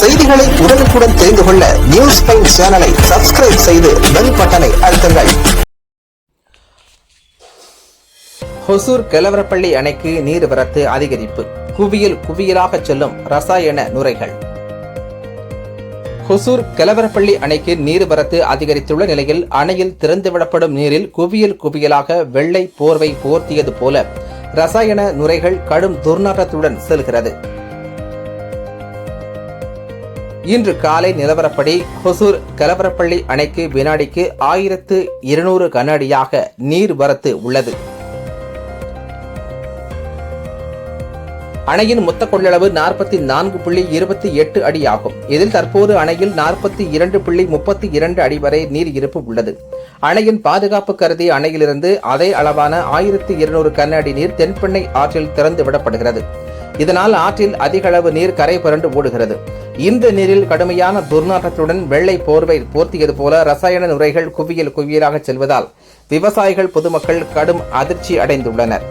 செய்திகளை உடனுக்குடன் தெரிந்து கொள்ள நியூஸ் டைம் சேனலை சப்ஸ்கிரைப் செய்து பெல் பட்டனை அழுத்துங்கள். ஹொசூர் கெலவரப்பள்ளி அணைக்கு நீர்வரத்து அதிகரிப்பு, குவியலாக செல்லும் ரசாயன நுரைகள். ஹொசூர் கெலவரப்பள்ளி அணைக்கு நீர்வரத்து அதிகரித்துள்ள நிலையில் அணையில் திறந்துவிடப்படும் நீரில் குவியலாக வெள்ளை போர்வை போர்த்தியது போல ரசாயன நுரைகள் கடும் துர்நாற்றத்துடன் செல்கிறது. இன்று காலை நிலவரப்படி ஹொசூர் கெலவரப்பள்ளி அணைக்கு வினாடிக்கு 1200 கன அடியாக நீர்வரத்து உள்ளது. அணையின் மொத்த கொள்ளளவு 44.28 அடி ஆகும். இதில் தற்போது அணையில் 42.32 அடி வரை நீர் இருப்பு உள்ளது. அணையின் பாதுகாப்பு கருதி அணையிலிருந்து அதே அளவான 1200 கன அடி நீர் தென்பெண்ணை ஆற்றில் திறந்து விடப்படுகிறது. இதனால் ஆற்றில் அதிக அளவு நீர் கரை புரண்டு ஓடுகிறது. இந்த நீரில் கடுமையான துர்நாற்றத்துடன் வெள்ளை போர்வை போர்த்தியது போல ரசாயன நுரைகள் குவியலாக செல்வதால் விவசாயிகள் பொதுமக்கள் கடும் அதிர்ச்சி அடைந்துள்ளனர்.